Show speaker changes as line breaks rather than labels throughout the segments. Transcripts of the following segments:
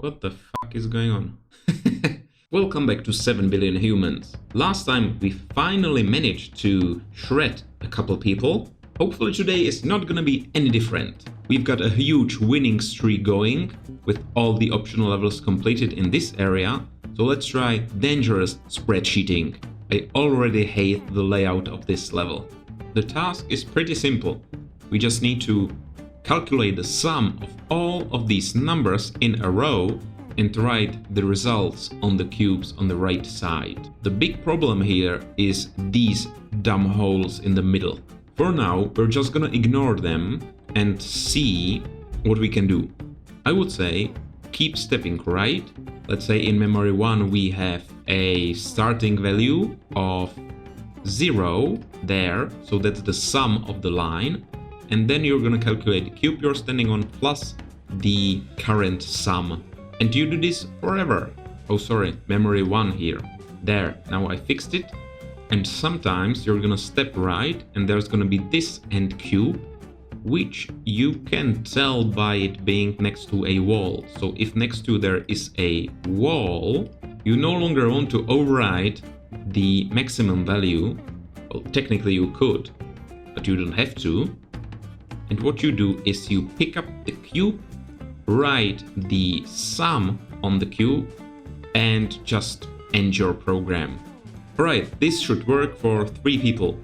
What the fuck is going on? Welcome back to 7 Billion Humans. Last time we finally managed to shred a couple people. Hopefully today is not gonna be any different. We've got a huge winning streak going with all the optional levels completed in this area. So let's try dangerous spreadsheeting. I already hate the layout of this level. The task is pretty simple. We just need to calculate the sum of all of these numbers in a row and write the results on the cubes on the right side. The big problem here is these dumb holes in the middle. For now, we're just gonna ignore them and see what we can do. I would say keep stepping right. Let's say in memory 1 we have a starting value of 0 there, so that's the sum of the line. And then you're gonna calculate the cube you're standing on plus the current sum. And you do this forever. Oh, sorry, memory 1 here. There, now I fixed it. And sometimes you're gonna step right and there's gonna be this end cube, which you can tell by it being next to a wall. So if next to there is a wall, you no longer want to override the maximum value. Well, technically you could, but you don't have to. And what you do is you pick up the cube, write the sum on the cube, and just end your program. Alright, this should work for 3 people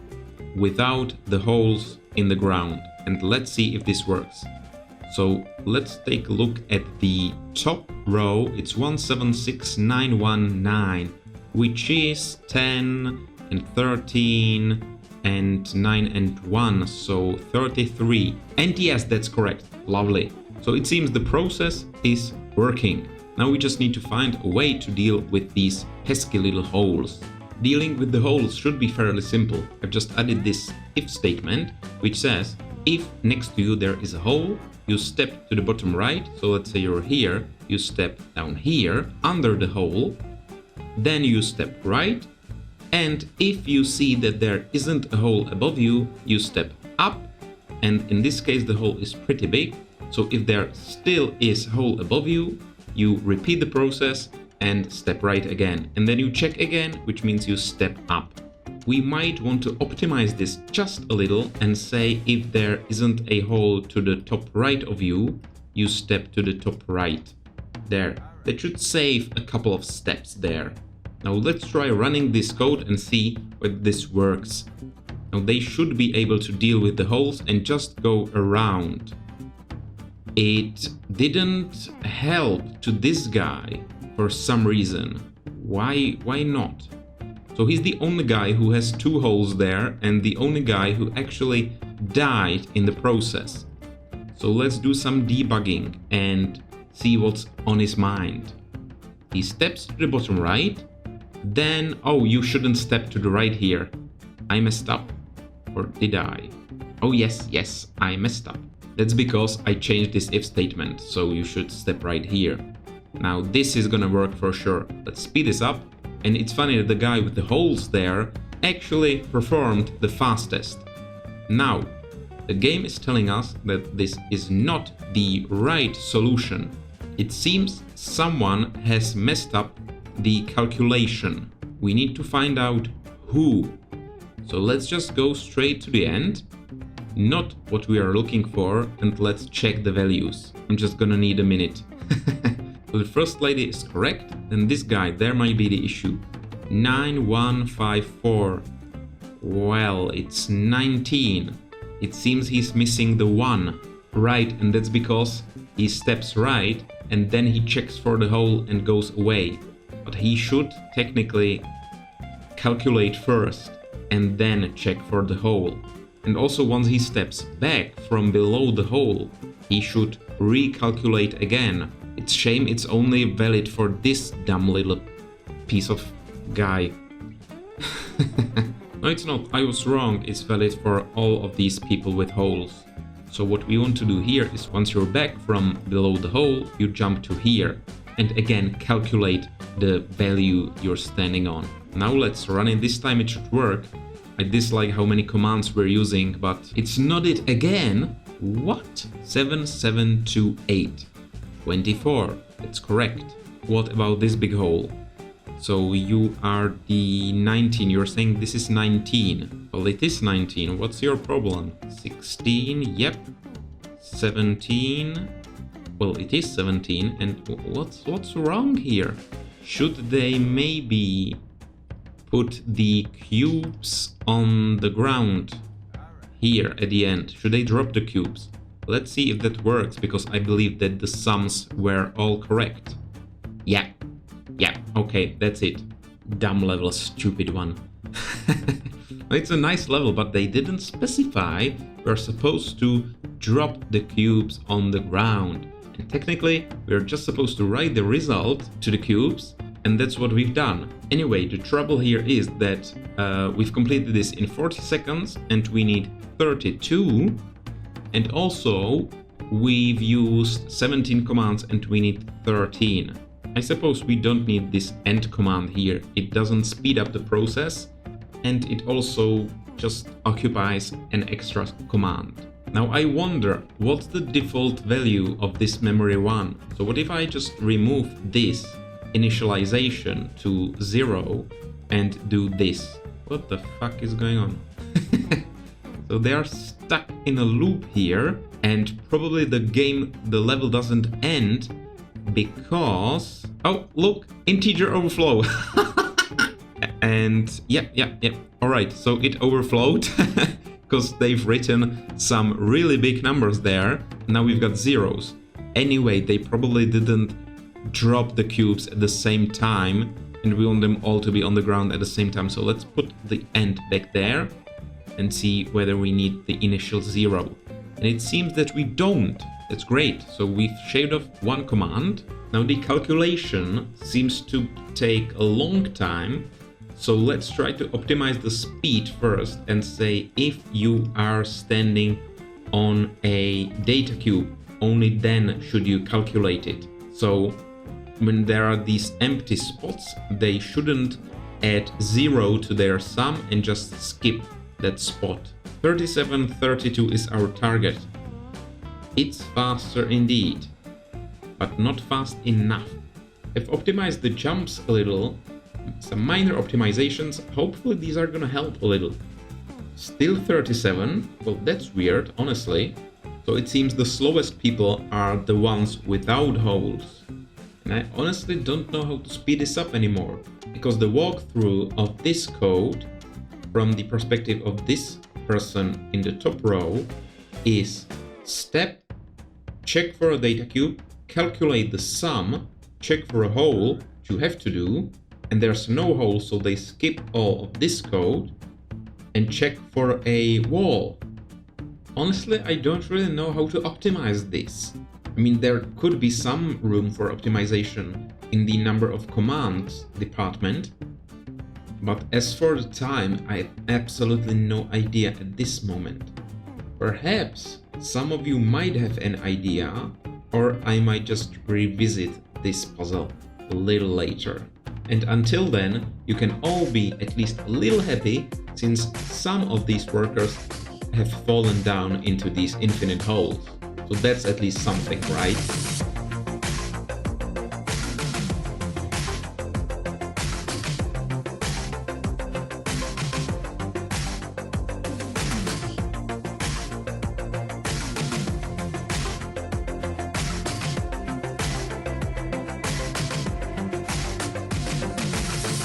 without the holes in the ground. And let's see if this works. So let's take a look at the top row. It's 176919, which is 10 and 13 and 9 and 1, so 33. And yes, that's correct. Lovely. So it seems the process is working. Now we just need to find a way to deal with these pesky little holes. Dealing with the holes should be fairly simple. I've just added this if statement, which says if next to you there is a hole, you step to the bottom right. So let's say you're here, you step down here under the hole, then you step right. And if you see that there isn't a hole above you, you step up. And in this case, the hole is pretty big. So if there still is a hole above you, you repeat the process and step right again. And then you check again, which means you step up. We might want to optimize this just a little and say if there isn't a hole to the top right of you, you step to the top right. There. That should save a couple of steps there. Now let's try running this code and see whether this works. Now they should be able to deal with the holes and just go around. It didn't help to this guy for some reason. Why not? So he's the only guy who has 2 holes there and the only guy who actually died in the process. So let's do some debugging and see what's on his mind. He steps to the bottom right. Then, oh, you shouldn't step to the right here. I messed up. Or did I? Oh, yes, I messed up. That's because I changed this if statement, so you should step right here. Now, this is gonna work for sure. Let's speed this up. And it's funny that the guy with the holes there actually performed the fastest. Now, the game is telling us that this is not the right solution. It seems someone has messed up the calculation. We need to find out who. So let's just go straight to the end, not what we are looking for, and let's check the values. I'm just gonna need a minute. So the first lady is correct, then this guy, there might be the issue. 9154. Well, it's 19. It seems he's missing the 1. Right, and that's because he steps right and then he checks for the hole and goes away. But he should technically calculate first and then check for the hole. And also once he steps back from below the hole, he should recalculate again. It's shame it's only valid for this dumb little piece of guy. No, it's not. I was wrong. It's valid for all of these people with holes. So what we want to do here is once you're back from below the hole, you jump to here and again calculate the value you're standing on. Now let's run it. This time it should work. I dislike how many commands we're using, but it's not it again. What? 7728. 24. It's correct. What about this big hole? So you are the 19. You're saying this is 19. Well, it is 19. What's your problem? 16. Yep. 17. Well, it is 17. And what's wrong here? Should they maybe put the cubes on the ground here at the end? Should they drop the cubes? Let's see if that works, because I believe that the sums were all correct. Yeah, okay, that's it. Dumb level, stupid one. It's a nice level, but they didn't specify we're supposed to drop the cubes on the ground. And technically, we're just supposed to write the result to the cubes, and that's what we've done. Anyway, the trouble here is that we've completed this in 40 seconds, and we need 32. And also, we've used 17 commands and we need 13. I suppose we don't need this end command here. It doesn't speed up the process, and it also just occupies an extra command. Now I wonder, what's the default value of this memory 1? So what if I just remove this initialization to 0 and do this? What the fuck is going on? So they are stuck in a loop here, and probably the level doesn't end because... Oh, look, integer overflow. And yeah. Alright, so it overflowed because they've written some really big numbers there. Now we've got zeros. Anyway, they probably didn't drop the cubes at the same time, and we want them all to be on the ground at the same time. So let's put the end back there and see whether we need the initial 0. And it seems that we don't. That's great. So we've shaved off one command. Now the calculation seems to take a long time. So let's try to optimize the speed first and say if you are standing on a data cube, only then should you calculate it. So when there are these empty spots, they shouldn't add 0 to their sum and just skip that spot. 3732 is our target. It's faster indeed, but not fast enough. I've optimized the jumps a little, some minor optimizations. Hopefully these are gonna help a little. Still 37, well that's weird, honestly. So it seems the slowest people are the ones without holes. And I honestly don't know how to speed this up anymore, because the walkthrough of this code from the perspective of this person in the top row is step, check for a data cube, calculate the sum, check for a hole, which you have to do, and there's no hole, so they skip all of this code, and check for a wall. Honestly, I don't really know how to optimize this. I mean, there could be some room for optimization in the number of commands department, but as for the time, I have absolutely no idea at this moment. Perhaps some of you might have an idea, or I might just revisit this puzzle a little later. And until then, you can all be at least a little happy, since some of these workers have fallen down into these infinite holes. So that's at least something, right?